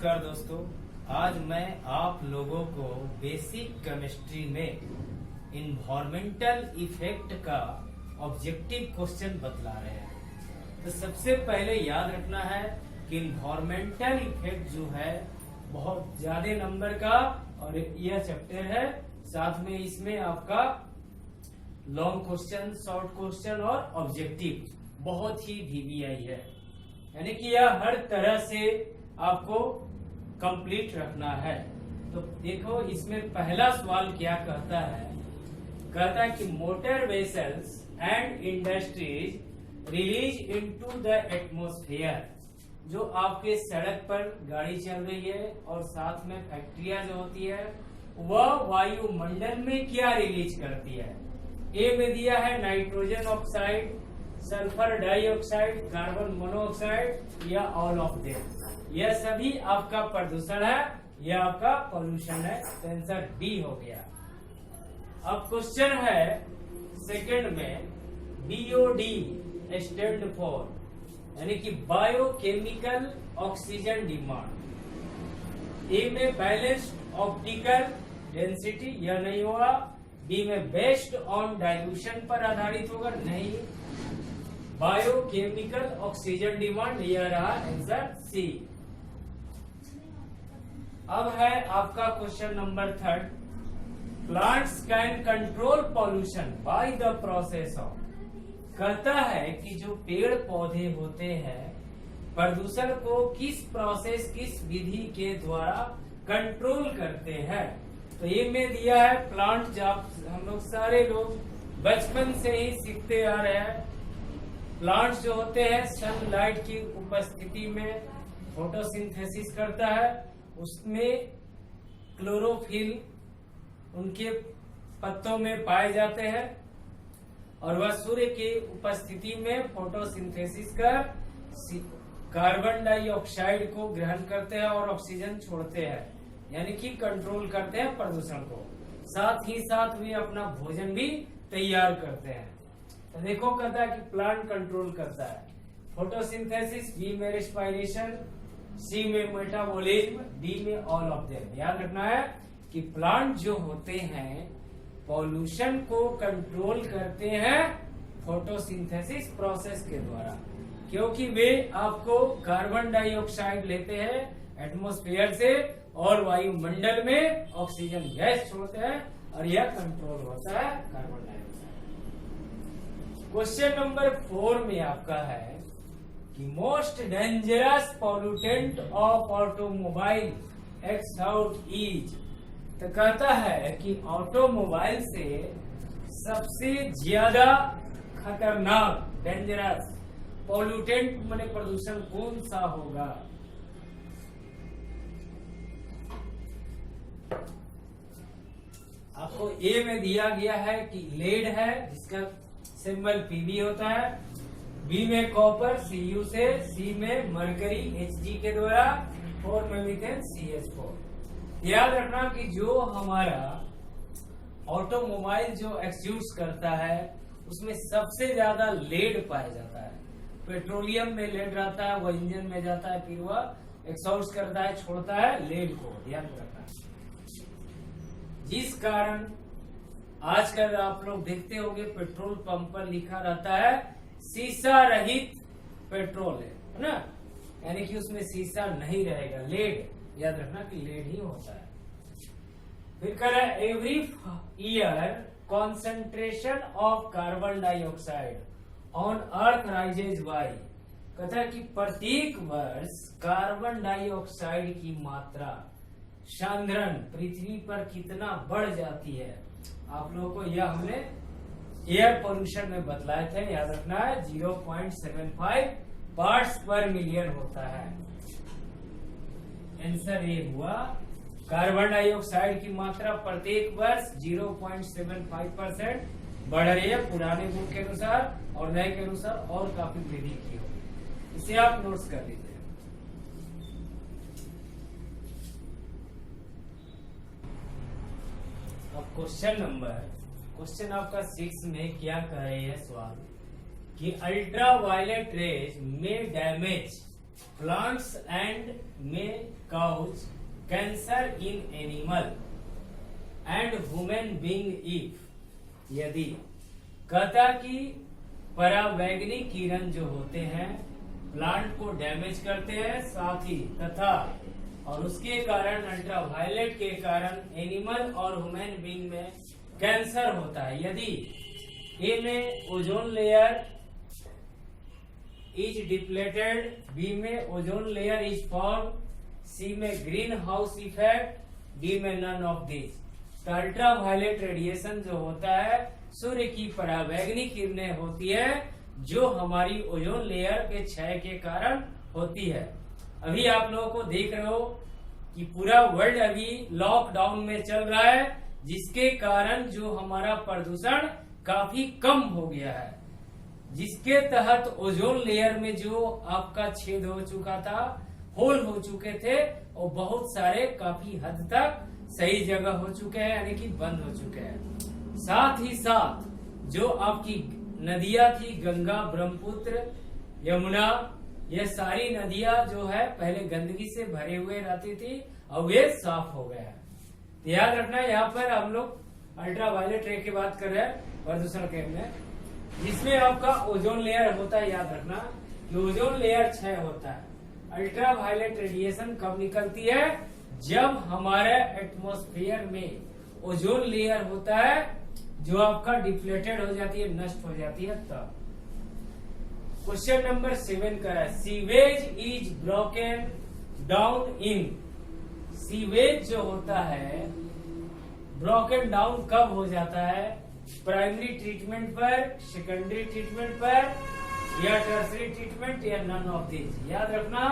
नमस्कार दोस्तों, आज मैं आप लोगों को बेसिक केमिस्ट्री में इन्वायरमेंटल इफेक्ट का ऑब्जेक्टिव क्वेश्चन बतला रहे हैं। तो सबसे पहले याद रखना है कि इन्वायरमेंटल इफेक्ट जो है बहुत ज्यादा नंबर का और यह चैप्टर है। साथ में इसमें आपका लॉन्ग क्वेश्चन, शॉर्ट क्वेश्चन और ऑब्जेक्टिव बहुत ही वीवीआई है, यानी कि यह हर तरह से आपको कंप्लीट रखना है। तो देखो इसमें पहला सवाल क्या कहता है कि motor vessels and industries release into the atmosphere. जो आपके सड़क पर गाड़ी चल रही है और साथ में फैक्ट्रियां जो होती है वह वायुमंडल में क्या रिलीज करती है। ए में दिया है nitrogen oxide, sulphur dioxide, carbon monoxide या ऑल ऑफ देम। यह सभी आपका प्रदूषण है, यह आपका पॉल्यूशन है। तो आंसर डी हो गया। अब क्वेश्चन है सेकंड में, बीओडी स्टैंड फॉर, यानी कि बायोकेमिकल ऑक्सीजन डिमांड। ए में बैलेंस्ड ऑप्टिकल डेंसिटी, यह नहीं होगा। बी में बेस्ड ऑन डाइल्यूशन पर आधारित होगा, नहीं। बायोकेमिकल ऑक्सीजन डिमांड, यह रहा आंसर सी। अब है आपका question number third, plants can control pollution by the process of. कहता है कि जो पेड़ पौधे होते हैं प्रदूषण को किस प्रोसेस, किस विधि के द्वारा कंट्रोल करते हैं। तो ये में दिया है प्लांट, जब हम लोग सारे लोग बचपन से ही सीखते आ रहे हैं। प्लांट्स जो होते हैं सनलाइट की उपस्थिति में फोटोसिंथेसिस करता है, उसमें क्लोरोफिल उनके पत्तों में पाए जाते हैं और वह सूर्य की उपस्थिति में फोटोसिंथेसिस कर कार्बन डाइऑक्साइड को ग्रहण करते हैं और ऑक्सीजन छोड़ते हैं, यानी कि कंट्रोल करते हैं प्रदूषण को। साथ ही साथ वे अपना भोजन भी तैयार करते हैं। तो देखो कहता है कि प्लांट कंट्रोल करता है फोटोसिंथेसिस, बी में रेस्पिरेशन, सी में मेटाबॉलिज्म, डी में ऑल ऑफ देम। याद रखना है कि प्लांट जो होते हैं पॉल्यूशन को कंट्रोल करते हैं फोटोसिंथेसिस प्रोसेस के द्वारा, क्योंकि वे आपको कार्बन डाइऑक्साइड लेते हैं एटमॉस्फेयर से और वायुमंडल में ऑक्सीजन गैस छोड़ते हैं और यह कंट्रोल होता है कार्बन डाइऑक्साइड। क्वेश्चन नंबर 4 में आपका है कि most dangerous pollutant of automobile x out is. तो कहता है कि ऑटोमोबाइल से सबसे ज्यादा खतरनाक डेंजरस पॉल्यूटेंट माने प्रदूषण कौन सा होगा। आपको ए में दिया गया है कि लेड है, जिसका सिंबल पीबी होता है। बी में कॉपर Cu से, सी में मरकरी Hg के द्वारा, 4 में मीथेन CH4। याद रखना कि जो हमारा ऑटोमोबाइल जो एक्सड्यूस करता है उसमें सबसे ज्यादा लेड पाया जाता है। पेट्रोलियम में लेड रहता है, वह इंजन में जाता है, फिर वह एक्सॉस्ट करता है, छोड़ता है लेड को। ध्यान रखना, जिस कारण आजकल आप लोग देखते होंगे पेट्रोल पंप पर लिखा रहता है शीशा रहित पेट्रोल है ना, यानी कि उसमें शीशा नहीं रहेगा, लेड। याद रखना कि लेड ही होता है। फिर कह रहा है every year concentration of carbon dioxide on earth rises by. कहता है कि प्रत्येक वर्ष कार्बन डाइऑक्साइड की मात्रा सांद्रण पृथ्वी पर कितना बढ़ जाती है। आप लोगों को यह हमने एयर पोल्यूशन में बतलाए थे, याद रखना है 0.75 पार्ट्स पर मिलियन होता है। आंसर ये हुआ, कार्बन डाइऑक्साइड की मात्रा प्रत्येक वर्ष 0.75% बढ़ रही है पुराने बुक के अनुसार, और नए के अनुसार और काफी वृद्धि की होगी। इसे आप नोट्स कर लीजिए। अब क्वेश्चन आपका 6 में क्या कह रहे हैं सवाल कि ultraviolet rays may damage plants and may cause cancer in animal and human being if, यदि कहता कि परावैंगनिक किरण जो होते हैं प्लांट को डैमेज करते हैं, साथ ही तथा और उसके कारण अल्ट्रावायलेट के कारण एनिमल और ह्यूमन बीइंग में कैंसर होता है। यदि ए में ozone layer is depleted, B में ozone layer is form, C में ग्रीन हाउस इफेक्ट, डी में नन ऑफ दिस। तो अल्ट्रावायलेट रेडिएशन जो होता है सूर्य की परावैंगनिक किरणें होती है जो हमारी ओजोन लेयर के क्षय के कारण होती है। अभी आप लोगों को देख रहे हो कि पूरा वर्ल्ड अभी लॉकडाउन में चल रहा है, जिसके कारण जो हमारा प्रदूषण काफी कम हो गया है, जिसके तहत ओजोन लेयर में जो आपका छेद हो चुका था, होल हो चुके थे, और बहुत सारे काफी हद तक सही जगह हो चुके हैं, यानी कि बंद हो चुके हैं। साथ ही साथ जो आपकी नदियां थी, गंगा, ब्रह्मपुत्र, यमुना, ये सारी नदियां जो है पहले गंदगी से भरे हुए रहती थी, अब वे साफ हो गए हैं। तो याद रखना, यहाँ पर हम लोग अल्ट्रावायलेट रे की बात कर रहे हैं प्रदूषण के में, जिसमें आपका ओजोन लेयर होता है। याद रखना कि ओजोन लेयर क्षय होता है। अल्ट्रावायलेट रेडिएशन कब निकलती है? जब हमारे एटमॉस्फेयर में ओजोन लेयर होता है जो आपका डिप्लेटेड हो जाती है, नष्ट हो जाती है, तब। क्वेश्चन नंबर 7 का है, sewage is broken down in. Sewage जो होता है ब्रोकन डाउन कब हो जाता है? प्राइमरी ट्रीटमेंट पर, सेकेंडरी ट्रीटमेंट पर, या टर्सरी ट्रीटमेंट, या नन ऑफ दिस। याद रखना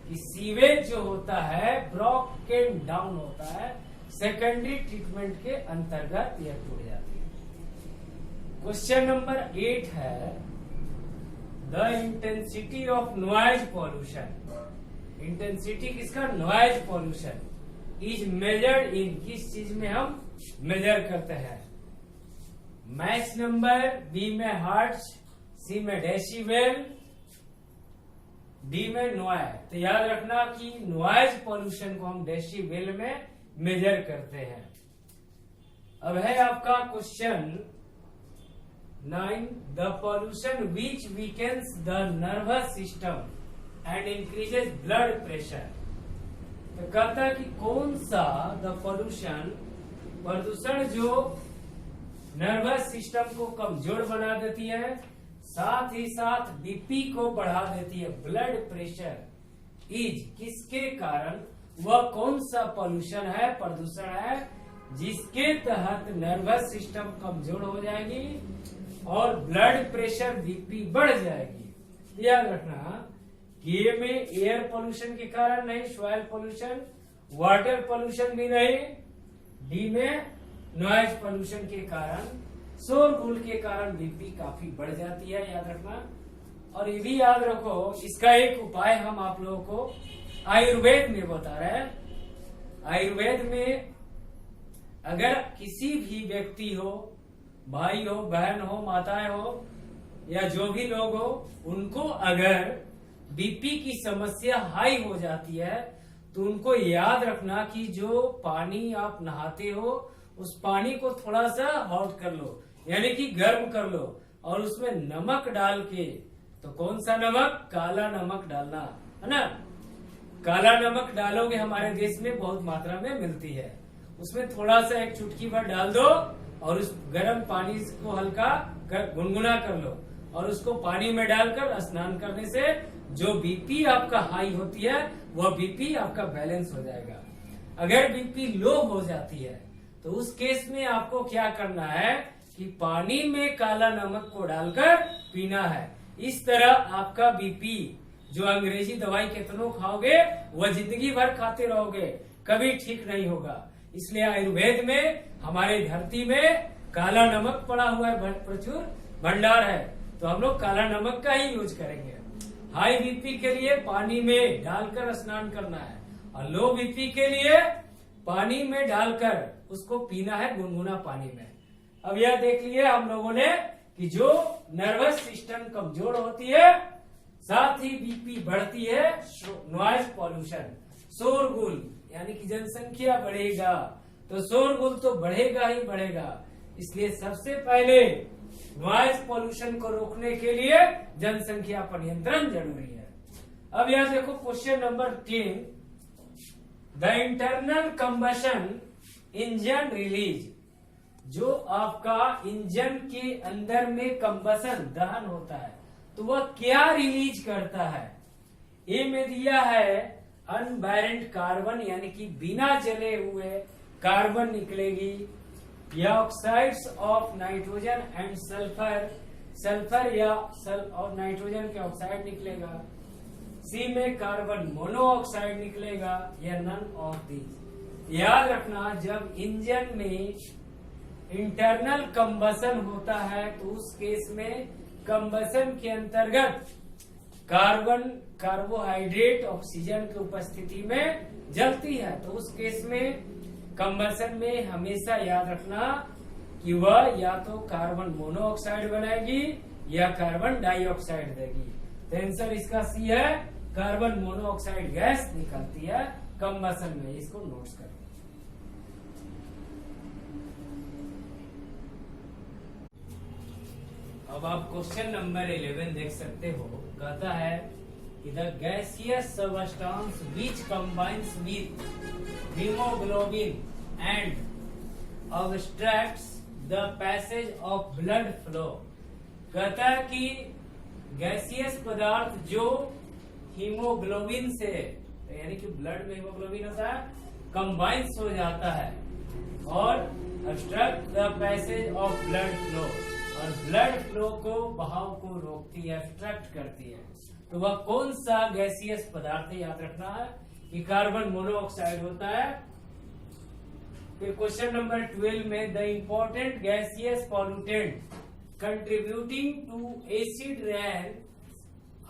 कि सीवेज जो होता है ब्रोकन डाउन होता है सेकेंडरी ट्रीटमेंट के अंतर्गत यह टूट जाती है। क्वेश्चन नंबर 8 है, the intensity of noise pollution. Intensity किसका? Noise pollution is measured in, किस चीज में हम मेजर करते हैं? मैच नंबर, बी में हर्ट्ज, सी में डेसिबल, डी में नॉइज। तो याद रखना कि नॉइज पॉल्यूशन को हम डेसिबल में मेजर करते हैं। अब है आपका question 9, the pollution which weakens the nervous system and increases blood pressure. तो कहता है कि कौन सा द पॉल्यूशन, प्रदूषण जो नर्वस सिस्टम को कमजोर बना देती है, साथ ही साथ बीपी को बढ़ा देती है, ब्लड प्रेशर इज, किसके कारण, वह कौन सा पॉल्यूशन है, प्रदूषण है, जिसके तहत नर्वस सिस्टम कमजोर हो जाएगी और ब्लड प्रेशर, बीपी बढ़ जाएगी। याद रखना कि ये में एयर पोल्यूशन के कारण नहीं, सॉइल पोल्यूशन, वाटर पोल्यूशन भी नहीं, डी में नॉइज पोल्यूशन के कारण, शोरगुल के कारण बीपी काफी बढ़ जाती है। याद रखना। और ये भी याद रखो, इसका एक उपाय हम आप लोगों को आयुर्वेद में बता रहे हैं। आयुर्वेद में अगर किसी भी व्यक्ति हो, भाई हो, बहन हो, माताएं हो, या जो भी लोग हो, उनको अगर बीपी की समस्या हाई हो जाती है, तो उनको याद रखना कि जो पानी आप नहाते हो उस पानी को थोड़ा सा हॉट कर लो, यानी कि गर्म कर लो, और उसमें नमक डाल के, तो कौन सा नमक? काला नमक डालना है ना। काला नमक डालोगे, हमारे देश में बहुत मात्रा में मिलती है, उसमें थोड़ा सा एक चुटकी भर डाल दो और उस गर्म पानी को हल्का गुनगुना कर लो, और उसको पानी में डालकर स्नान करने से जो बीपी आपका हाई होती है वह बीपी आपका बैलेंस हो जाएगा। अगर बीपी लो हो जाती है तो उस केस में आपको क्या करना है कि पानी में काला नमक को डालकर पीना है। इस तरह आपका बीपी, जो अंग्रेजी दवाई कितनों खाओगे वह जिंदगी भर खाते रहोगे, कभी ठीक नहीं होगा। इसलिए आयुर्वेद में, हमारे धरती में काला नमक पड़ा हुआ है, प्रचुर भंडार है, तो हम लोग काला नमक का ही यूज करेंगे। हाई बीपी के लिए पानी में डालकर स्नान करना है, और लो बीपी के लिए पानी में डालकर उसको पीना है, गुनगुना पानी में। अब यह देख लिए हम लोगों ने कि जो नर्वस सिस्टम कमजोर होती है, साथ ही बीपी बढ़ती है नॉइज पॉल्यूशन, शोरगुल, यानी कि जनसंख्या बढ़ेगा तो शोरगुल तो बढ़ेगा ही बढ़ेगा। इसलिए सबसे पहले नॉइज पॉल्यूशन को रोकने के लिए जनसंख्या पर नियंत्रण जरूरी है। अब यहां देखो question number 10, the internal combustion engine release, जो आपका इंजन के अंदर में कंबशन दहन होता है तो वह क्या रिलीज करता है। ए में दिया है अनबैरेंट कार्बन, यानी कि बिना जले हुए कार्बन निकलेगी, या oxides of nitrogen and sulphur, sulphur या और नाइट्रोजन के ऑक्साइड निकलेगा। सी में कार्बन मोनोऑक्साइड निकलेगा, या नन ऑफ दीज। याद रखना, जब इंजन में इंटरनल कंबशन होता है तो उस केस में कंबशन के अंतर्गत कार्बन कार्बोहाइड्रेट ऑक्सीजन की उपस्थिति में जलती है, तो उस केस में कंबशन में हमेशा याद रखना कि वह या तो कार्बन मोनोऑक्साइड बनाएगी या कार्बन डाइऑक्साइड देगी। तो आंसर इसका सी है, कार्बन मोनोऑक्साइड गैस निकलती है कंबशन में। इसको नोट्स करें। अब आप क्वेश्चन नंबर 11 देख सकते हो। कहता है कि the gaseous substance which combines with haemoglobin and obstructs the passage of blood flow. कहता है कि गैसियस पदार्थ जो हीमोग्लोबिन से, यानी कि ब्लड में हीमोग्लोबिन होता है, कंबाइंस हो जाता है और obstruct the passage of blood flow, और ब्लड फ्लो को, बहाव को रोकती है, ऑब्स्ट्रक्ट करती है। तो वह कौन सा गैसियस पदार्थ है, याद रखना है कि कार्बन मोनोऑक्साइड होता है। फिर क्वेश्चन नंबर 12 में the important gaseous pollutant contributing to acid rain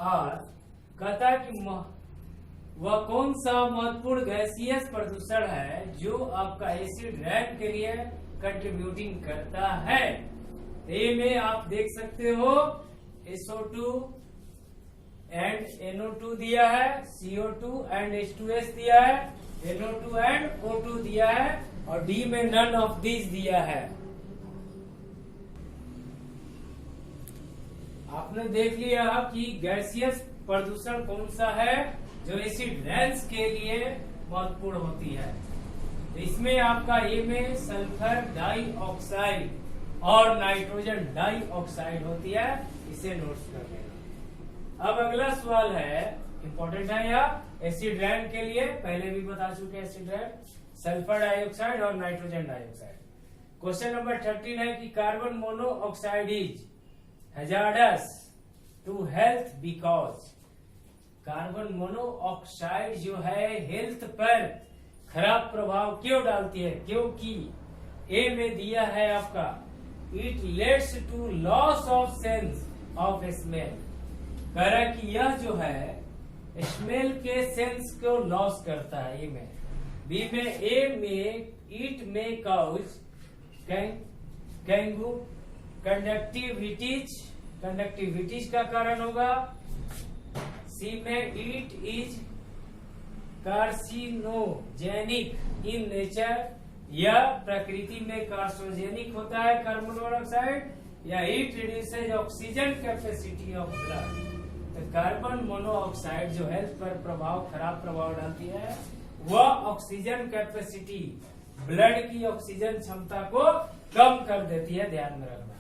are, कहता कि वह कौन सा महत्वपूर्ण गैसियस प्रदूषण है जो आपका एसिड रेन के लिए कंट्रीब्यूटिंग करता है। ए में आप देख सकते हो SO2 एंड NO2 दिया है, CO2 एंड H2S दिया है, NO2 एंड O2 दिया है, और डी में नन ऑफ दिस दिया है। आपने देख लिया कि गैसियस प्रदूषण कौन सा है जो एसिड रेन्स के लिए महत्वपूर्ण होती है। तो इसमें आपका ए में सल्फर डाइऑक्साइड और नाइट्रोजन डाइऑक्साइड होती है, इसे नोट्स कर लेना। अब अगला सवाल है, इंपॉर्टेंट है यह एसिड रैन के लिए, पहले भी बता चुके एसिड रैन, सल्फर डाइऑक्साइड और नाइट्रोजन डाइऑक्साइड। क्वेश्चन नंबर 13 है कि carbon monoxide is hazardous to health because, carbon monoxide जो है हेल्थ पर खराब प्रभाव क्यों डालती है, क्योंकि ए में दिया है आपका it leads to loss of sense of smell, कह रहा है कि यह जो है स्मेल के सेंस को लॉस करता है। ए में, बी में, ए में इट में काउज कैंगू कंडक्टिविटीज का कारण होगा। सी में it is carcinogenic in nature, या प्रकृति में कार्सिनोजेनिक होता है कार्बन मोनोऑक्साइड, या it reduces oxygen capacity of blood. तो कार्बन मोनोऑक्साइड जो हेल्थ पर खराब प्रभाव डालती है, वह ऑक्सीजन कैपेसिटी, ब्लड की ऑक्सीजन क्षमता को कम कर देती है, ध्यान में रखना।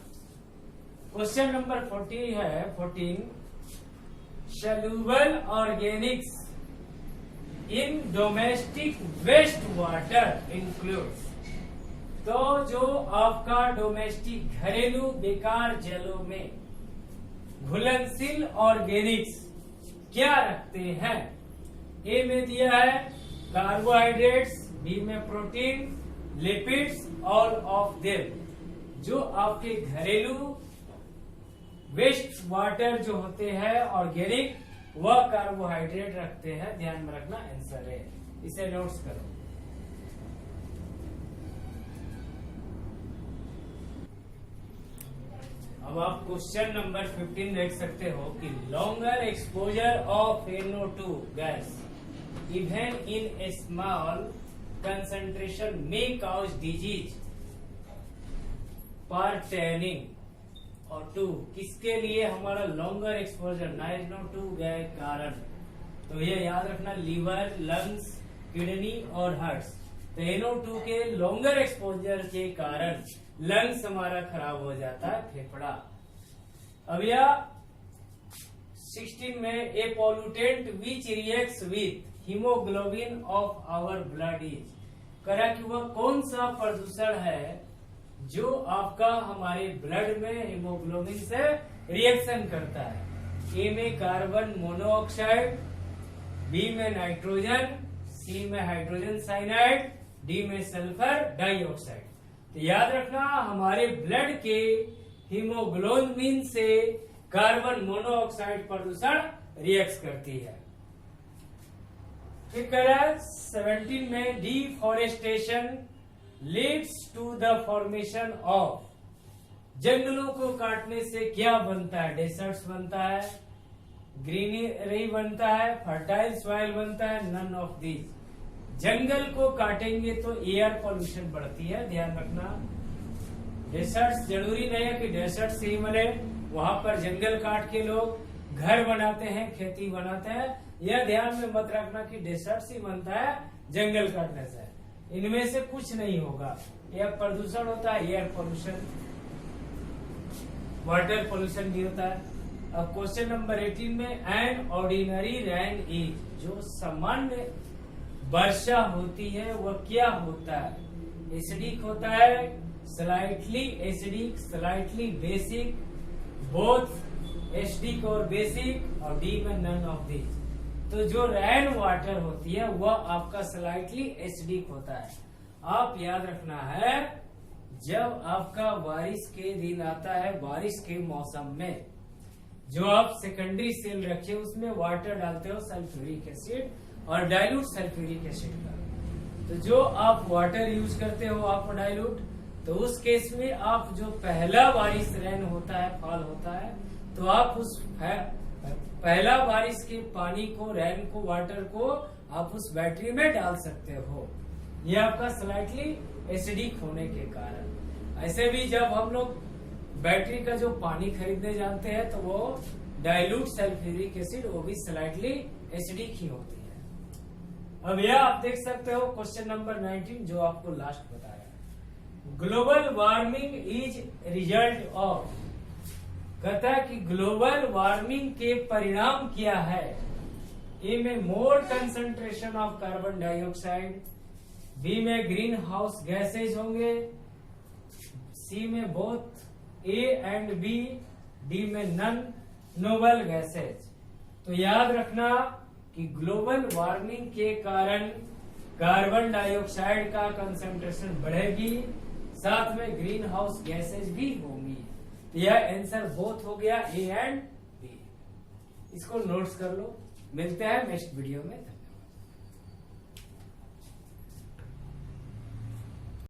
Question number 14 soluble organics in domestic waste water includes, तो जो आपका डोमेस्टिक घरेलू बेकार जलों में घुलनशील ऑर्गेनिक्स क्या रखते हैं। ए में दिया है कार्बोहाइड्रेट्स, बी में protein, lipids, all of them. जो आपके घरेलू वेस्ट वाटर जो होते हैं ऑर्गेनिक, वह कार्बोहाइड्रेट रखते हैं, ध्यान में रखना, आंसर है, इसे नोट्स करो। अब आप क्वेश्चन नंबर 15 देख सकते हो कि longer exposure of NO2 gas even in A small concentration में कॉज डिजीज पर्टेनिंग और टू किसके लिए हमारा लॉन्गर एक्सपोजर NO2 गैस कारण, तो ये याद रखना लीवर, लंग्स, किडनी और हार्ट। तो NO2 के लॉन्गर एक्सपोजर के कारण लंग्स हमारा खराब हो जाता है, फेफड़ा। अब यह 16 में a pollutant which reacts with haemoglobin of our blood is, करा कि वह कौन सा प्रदूषण है जो आपका हमारे ब्लड में हीमोग्लोबिन से रिएक्शन करता है। ए में कार्बन मोनोऑक्साइड, बी में नाइट्रोजन, सी में हाइड्रोजन साइनाइड, डी में सल्फर डाइऑक्साइड। तो याद रखना हमारे ब्लड के हीमोग्लोबिन से कार्बन मोनोऑक्साइड प्रदूषण रिएक्ट करती है। फिर कह रहा है 17 में deforestation leads to the formation of, जंगलों को काटने से क्या बनता है? डेसर्ट्स बनता है, ग्रीनरी बनता है, फर्टाइल सॉइल बनता है, नन ऑफ दीज। जंगल को काटेंगे तो एयर पोल्यूशन बढ़ती है, ध्यान रखना। डेसर्ट्स जरूरी नहीं है कि डेसर्ट से ही बने, वहां पर जंगल काट के लोग घर बनाते हैं, खेती बनाते हैं। यह ध्यान में मत रखना कि डेसर्ट से बनता है जंगल काटने से, इनमें से कुछ नहीं होगा। यह प्रदूषण होता है, एयर पोल्यूशन, वाटर पोल्यूशन भी होता है। अब क्वेश्चन नंबर 18 में एन ऑर्डिनरी रेन इज, जो सामान्य वर्षा होती है वह क्या होता है? एसिडिक होता है, slightly acidic, slightly basic, both acidic और बेसिक, और डी में नन ऑफ दिस। तो जो रेन वाटर होती है वह आपका स्लाइटली एसिडिक होता है। आप याद रखना है जब आपका बारिश के दिन आता है, बारिश के मौसम में जो आप सेकेंडरी सेल रखे उसमें वाटर डालते हो सल्फ्यूरिक एसिड और डाइल्यूट सल्फ्यूरिक एसिड का। तो जो आप वाटर यूज करते हो आप डाइल्यूट, तो उस केस में आप जो पहला बारिश रेन होता है, फॉल होता है, तो आप उस पहला बारिश के पानी को, रेन को, वाटर को आप उस बैटरी में डाल सकते हो। यह आपका स्लाइटली एसिडिक होने के कारण। ऐसे भी जब हम लोग बैटरी का जो पानी खरीदने जानते हैं तो वो डाइल्यूट सल्फ्यूरिक एसिड, वो भी स्लाइटली एसिडिक ही होती है। अब यह आप देख सकते हो क्वेश्चन नंबर 19 जो आपको लास्ट बताया। Global warming is result of, कहता है कि ग्लोबल वार्मिंग के परिणाम क्या है? ए में more concentration of carbon dioxide, B में ग्रीन हाउस गैसेज होंगे, सी में both A and B, D में नन नोबल गैसेज। तो याद रखना कि ग्लोबल वार्मिंग के कारण कार्बन डाइऑक्साइड का कंसंट्रेशन बढ़ेगी, साथ में ग्रीन हाउस गैसेज भी होंगी। तो यह आंसर बोथ हो गया, ए एंड बी। इसको नोट्स कर लो। मिलते हैं नेक्स्ट वीडियो में।